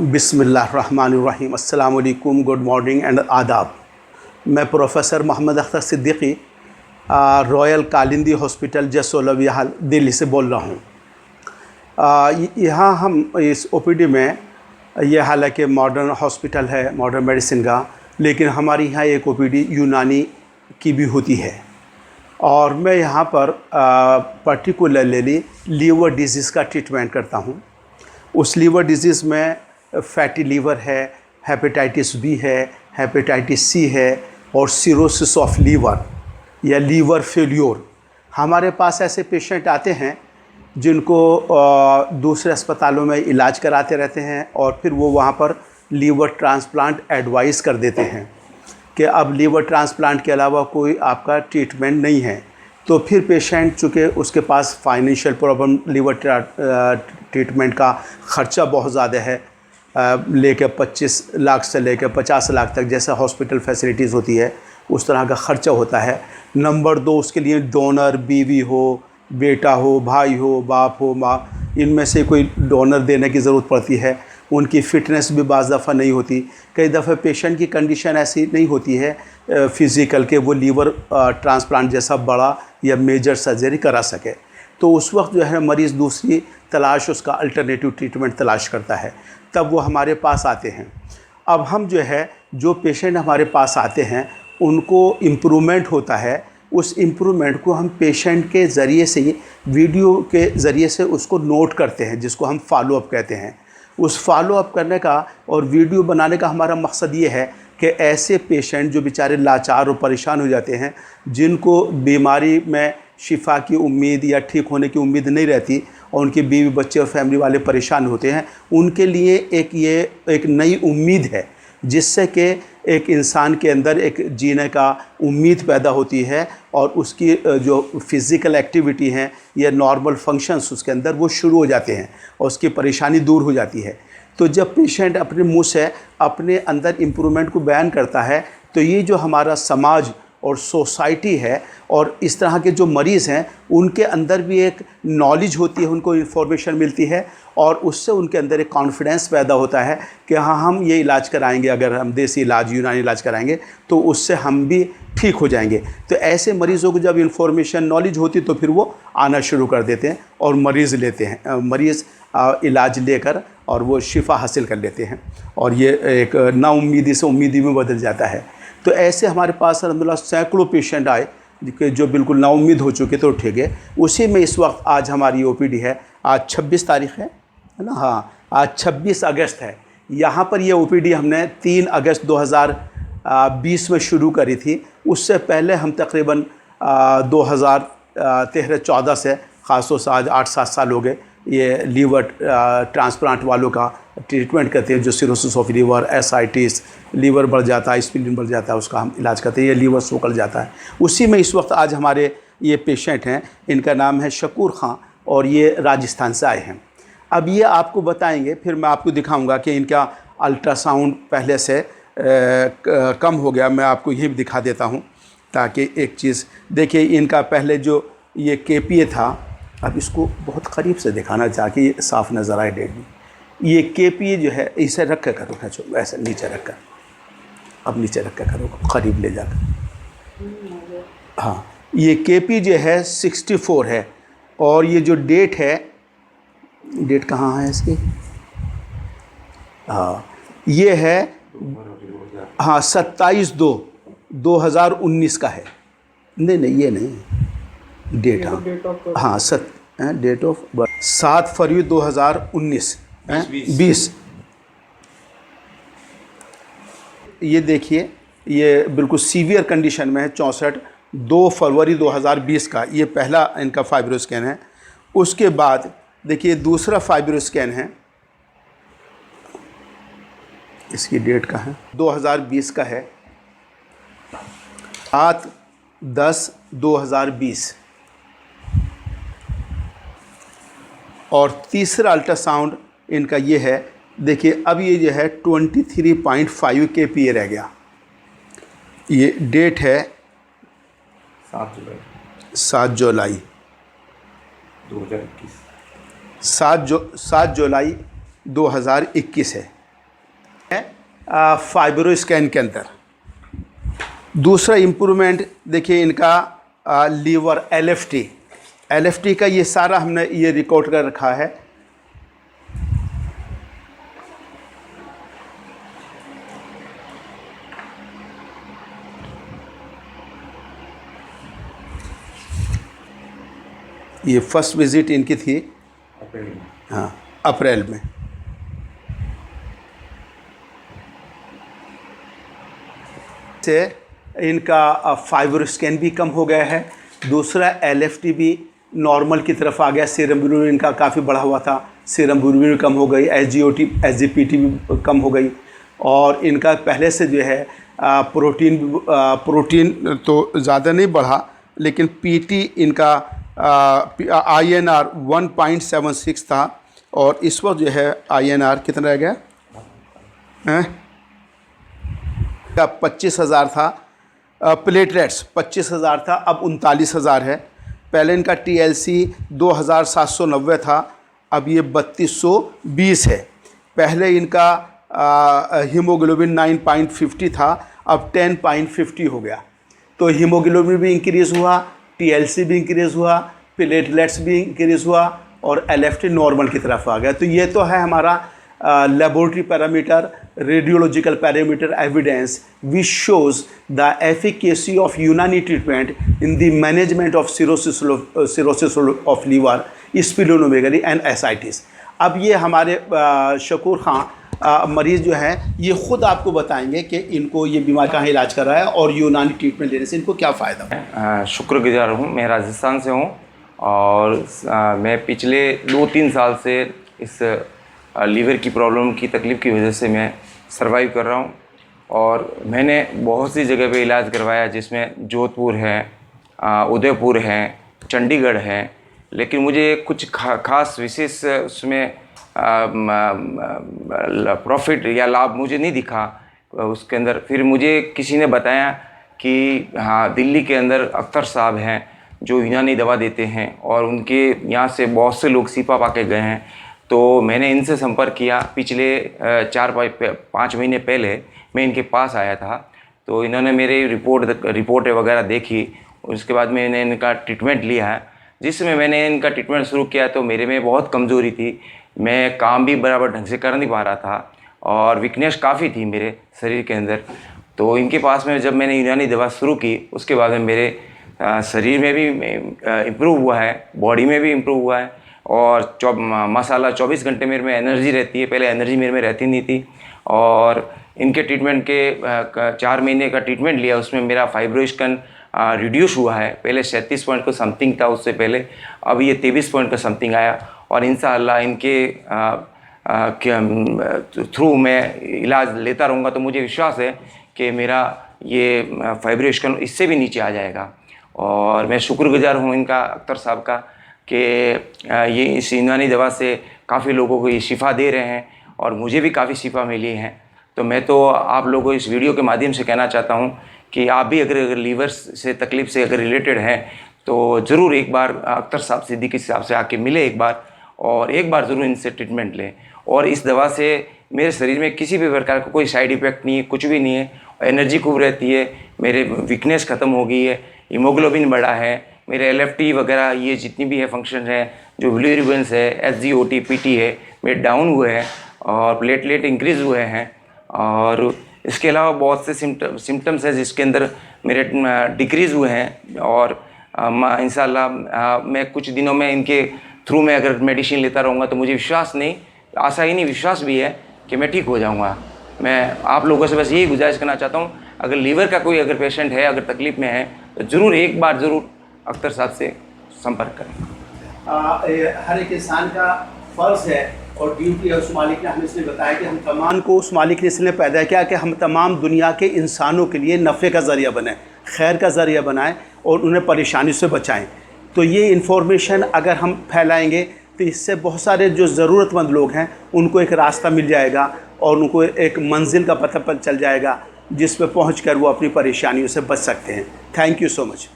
बिस्मिल्लाहिर्रहमानिर्रहीम। अस्सलाम वालेकुम, गुड मॉर्निंग एंड आदाब। मैं professor Mohammad Akhtar Siddiqui Royal Kalindi Hospital जसोलविया दिल्ली से बोल रहा हूँ। यहाँ हम इस ओपीडी में, ये हालांकि मॉडर्न हॉस्पिटल है, मॉडर्न मेडिसिन का, लेकिन हमारी यहाँ एक ओपीडी यूनानी की भी होती है। और मैं यहाँ पर पर्टिकुलरली लीवर डिजीज़ का ट्रीटमेंट करता हूँ। उस लीवर डिजीज़ में फैटी लीवर है, हेपेटाइटिस बी है, हेपेटाइटिस सी है और सिरोसिस ऑफ लीवर या लीवर फेल्योर। हमारे पास ऐसे पेशेंट आते हैं जिनको दूसरे अस्पतालों में इलाज कराते रहते हैं और फिर वो वहाँ पर लीवर ट्रांसप्लांट एडवाइस कर देते हैं कि अब लीवर ट्रांसप्लांट के अलावा कोई आपका ट्रीटमेंट नहीं है। तो फिर पेशेंट चूँकि उसके पास फाइनेंशियल प्रॉब्लम, लीवर ट्रीटमेंट का ख़र्चा बहुत ज़्यादा है, लेकर 25 लाख से लेकर 50 लाख तक जैसे हॉस्पिटल फैसिलिटीज़ होती है उस तरह का ख़र्चा होता है। नंबर 2, उसके लिए डोनर, बीवी हो, बेटा हो, भाई हो, बाप हो, माँ, इनमें से कोई डोनर देने की ज़रूरत पड़ती है। उनकी फ़िटनेस भी बाज़ दफ़ा नहीं होती। कई दफ़े पेशेंट की कंडीशन ऐसी नहीं होती है फ़िज़िकल के वो लीवर ट्रांसप्लांट जैसा बड़ा या मेजर सर्जरी करा सके। तो उस वक्त जो है मरीज़ दूसरी तलाश, उसका अल्टरनेटिव ट्रीटमेंट तलाश करता है, तब वो हमारे पास आते हैं। अब हम जो पेशेंट हमारे पास आते हैं उनको इम्प्रूवमेंट होता है, उस इम्प्रूवमेंट को हम पेशेंट के ज़रिए से ही, वीडियो के ज़रिए से उसको नोट करते हैं, जिसको हम फॉलो अप कहते हैं। उस फॉलो अप करने का और वीडियो बनाने का हमारा मकसद ये है कि ऐसे पेशेंट जो बेचारे लाचार और परेशान हो जाते हैं, जिनको बीमारी में शिफा की उम्मीद या ठीक होने की उम्मीद नहीं रहती और उनके बीवी बच्चे और फैमिली वाले परेशान होते हैं, उनके लिए एक नई उम्मीद है, जिससे कि एक इंसान के अंदर एक जीने का उम्मीद पैदा होती है और उसकी जो फ़िज़िकल एक्टिविटी हैं या नॉर्मल फंक्शंस उसके अंदर वो शुरू हो जाते हैं और उसकी परेशानी दूर हो जाती है। तो जब पेशेंट अपने मुँह से अपने अंदर इम्प्रूवमेंट को बयान करता है, तो ये जो हमारा समाज और सोसाइटी है और इस तरह के जो मरीज़ हैं उनके अंदर भी एक नॉलेज होती है, उनको इन्फॉर्मेशन मिलती है और उससे उनके अंदर एक कॉन्फिडेंस पैदा होता है कि हाँ, हम ये इलाज कराएंगे, अगर हम देसी इलाज, यूनानी इलाज कराएंगे तो उससे हम भी ठीक हो जाएंगे। तो ऐसे मरीज़ों को जब इन्फॉर्मेशन, नॉलेज होती तो फिर वो आना शुरू कर देते हैं और मरीज़ लेते हैं, मरीज़ इलाज लेकर और वो शिफा हासिल कर लेते हैं और ये एक नाउम्मीदी से उम्मीदी में बदल जाता है। तो ऐसे हमारे पास अल्हम्दुलिल्लाह सैकड़ों पेशेंट आए कि जो बिल्कुल नाउम्मीद हो चुके थे, उठे गए। उसी में इस वक्त आज हमारी ओपीडी है। आज 26 तारीख़ है ना? हाँ, आज 26 अगस्त है। यहाँ पर ये ओपीडी हमने 3 अगस्त 2020 में शुरू करी थी। उससे पहले हम तकरीबन 2013-14 से, ख़ासतौर से आज 8-7 साल हो गए, ये लीवर ट्रांसप्लांट वालों का ट्रीटमेंट करते हैं, जो cirrhosis of liver, ascites, liver बढ़ जाता है, स्प्लीन बढ़ जाता है, उसका हम इलाज करते हैं। ये लीवर सोकल जाता है। उसी में इस वक्त आज हमारे ये पेशेंट हैं, इनका नाम है शकूर ख़ान और ये राजस्थान से आए हैं। अब ये आपको बताएंगे, फिर मैं आपको दिखाऊंगा कि इनका अल्ट्रासाउंड पहले से कम हो गया। मैं आपको ये भी दिखा देता हूँ ताकि एक चीज़ देखिए। इनका पहले जो ये KPA था, अब इसको बहुत करीब से दिखाना ताकि ये साफ़ नज़र आए डेट भी। ये KPA जो है, इसे रख कर करो, खींचो ऐसे नीचे रख कर, अब नीचे रख कर करो, करीब ले जाकर। हाँ, ये KPA जो है 64 है और ये जो डेट है, डेट कहाँ है इसकी? हाँ, ये है, हाँ, 27/2/2019 का है। नहीं, ये नहीं डेट, हाँ हाँ, डेट ऑफ बर्थ 7 फरवरी 2019 20। ये देखिए, ये बिल्कुल सीवियर कंडीशन में है। 64 2 फरवरी 2020 का ये पहला इनका फाइब्रो स्कैन है। उसके बाद देखिए दूसरा फाइब्रो स्कैन है, इसकी डेट का है 2020 का है, 7/10/2020। और तीसरा अल्ट्रासाउंड इनका ये है, देखिए अब ये जो है 23.5 KPA रह गया। ये डेट है 7 जुलाई 2021। 7 जुलाई 2021 है। फाइब्रो स्कैन के अंदर। दूसरा इम्प्रूवमेंट देखिए इनका लीवर LFT का ये सारा हमने ये रिकॉर्ड कर रखा है। ये फर्स्ट विज़िट इनकी थी अप्रैल में। हाँ, अप्रैल में। से इनका फाइब्रो स्कैन भी कम हो गया है। दूसरा LFT भी नॉर्मल की तरफ आ गया। सीरम बिलिरुबिन इनका काफ़ी बढ़ा हुआ था, सीरम बिलिरुबिन कम हो गई। SGPT भी कम हो गई। और इनका पहले से जो है प्रोटीन तो ज़्यादा नहीं बढ़ा, लेकिन PT इनका INR 1.76 था, और इस वक्त जो है INR कितना रह गया हैं, 25,000 था। प्लेटलेट्स 25,000 था, अब 39,000 है। पहले इनका TLC 2,790 था, अब ये 3,220 है। पहले इनका हीमोग्लोबिन 9.50 था, अब 10.50 हो गया। तो हीमोग्लोबिन भी इंक्रीज़ हुआ, TLC भी इंक्रीज़ हुआ, प्लेटलेट्स भी इंक्रीज़ हुआ, और LFT नॉर्मल की तरफ आ गया। तो ये तो है हमारा laboratory parameter, radiological parameter evidence which shows the efficacy of Unani treatment in the management of cirrhosis of liver, splenomegaly and ascites. अब ये हमारे शकूर खां मरीज़ जो है ये ख़ुद आपको बताएंगे कि इनको ये बीमारी कहाँ इलाज कर रहा है और यूनानी ट्रीटमेंट लेने से इनको क्या फ़ायदा है। शुक्रगुजार हूँ। मैं राजस्थान से हूँ और मैं पिछले 2-3 साल से इस लीवर की प्रॉब्लम की तकलीफ़ की वजह से मैं सर्वाइव कर रहा हूँ। और मैंने बहुत सी जगह पे इलाज करवाया, जिसमें जोधपुर है, उदयपुर है, चंडीगढ़ है, लेकिन मुझे कुछ खास विशेष उसमें प्रॉफिट या लाभ मुझे नहीं दिखा उसके अंदर। फिर मुझे किसी ने बताया कि हाँ, दिल्ली के अंदर अख्तर साहब हैं जो यूनानी दवा देते हैं, और उनके यहाँ से बहुत से लोग शिफा पाके गए हैं। तो मैंने इनसे संपर्क किया। पिछले 4-5 महीने पहले मैं इनके पास आया था, तो इन्होंने मेरी रिपोर्ट वगैरह देखी। उसके बाद मैंने इनका ट्रीटमेंट लिया है। जिसमें मैंने इनका ट्रीटमेंट शुरू किया तो मेरे में बहुत कमज़ोरी थी, मैं काम भी बराबर ढंग से कर नहीं पा रहा था, और वीकनेस काफ़ी थी मेरे शरीर के अंदर। तो इनके पास में जब मैंने यूनानी दवा शुरू की, उसके बाद में मेरे शरीर में भी इम्प्रूव हुआ है, बॉडी में भी इम्प्रूव हुआ है, और माशाल्लाह 24 घंटे मेरे में एनर्जी रहती है। पहले एनर्जी मेरे में रहती नहीं थी। और इनके ट्रीटमेंट के 4 महीने का ट्रीटमेंट लिया, उसमें मेरा फाइब्रो स्कैन रिड्यूस हुआ है। पहले 37 पॉइंट का समथिंग था उससे पहले, अब ये 23 पॉइंट का समथिंग आया। और इंशाअल्लाह इनके थ्रू मैं इलाज लेता रहूँगा, तो मुझे विश्वास है कि मेरा ये फाइब्रो स्कैन इससे भी नीचे आ जाएगा। और मैं शुक्रगुजार हूँ इनका, अख्तर साहब का, कि ये इस यूनानी दवा से काफ़ी लोगों को ये शिफा दे रहे हैं, और मुझे भी काफ़ी शिफा मिली है। तो मैं तो आप लोगों को इस वीडियो के माध्यम से कहना चाहता हूँ कि आप भी अगर लीवर से तकलीफ़ से अगर रिलेटेड हैं, तो ज़रूर एक बार अख्तर साहब सिद्दीकी साहब से आके मिले एक बार, और एक बार ज़रूर इनसे ट्रीटमेंट लें। और इस दवा से मेरे शरीर में किसी भी प्रकार का कोई साइड इफ़ेक्ट नहीं है, कुछ भी नहीं है। एनर्जी खूब रहती है, मेरे वीकनेस ख़त्म हो गई है, हीमोग्लोबिन बढ़ा है, मेरे LFT वगैरह ये जितनी भी है फंक्शन है, जो बिलिरुबिन है, SGOT PT है, मेरे डाउन हुए हैं, और प्लेटलेट इंक्रीज़ हुए हैं। और इसके अलावा बहुत से सिम्टम्स हैं जिसके अंदर मेरे डिक्रीज़ हुए हैं। और इंशाल्लाह मैं कुछ दिनों में इनके थ्रू में अगर मेडिसिन लेता रहूँगा, तो मुझे विश्वास नहीं, आशा ही नहीं, विश्वास भी है कि मैं ठीक हो जाऊँगा। मैं आप लोगों से बस यही गुजारिश करना चाहता हूँ, अगर लीवर का कोई अगर पेशेंट है, अगर तकलीफ़ में है, तो ज़रूर एक बार ज़रूर अख्तर साहब से संपर्क करें। हर एक इंसान का फ़र्ज़ है और ड्यूटी है। उस मालिक ने हमें इसलिए बताया कि हम तमाम को उस मालिक ने इसलिए पैदा किया कि हम तमाम दुनिया के इंसानों के लिए नफ़े का ज़रिया बनाएं, खैर का ज़रिया बनाएं, और उन्हें परेशानी से बचाएं। तो ये इन्फॉर्मेशन अगर हम फैलाएंगे, तो इससे बहुत सारे जो ज़रूरतमंद लोग हैं उनको एक रास्ता मिल जाएगा, और उनको एक मंजिल का पता चल जाएगा जिस पर पहुँच कर वो अपनी परेशानियों से बच सकते हैं। Thank you so much.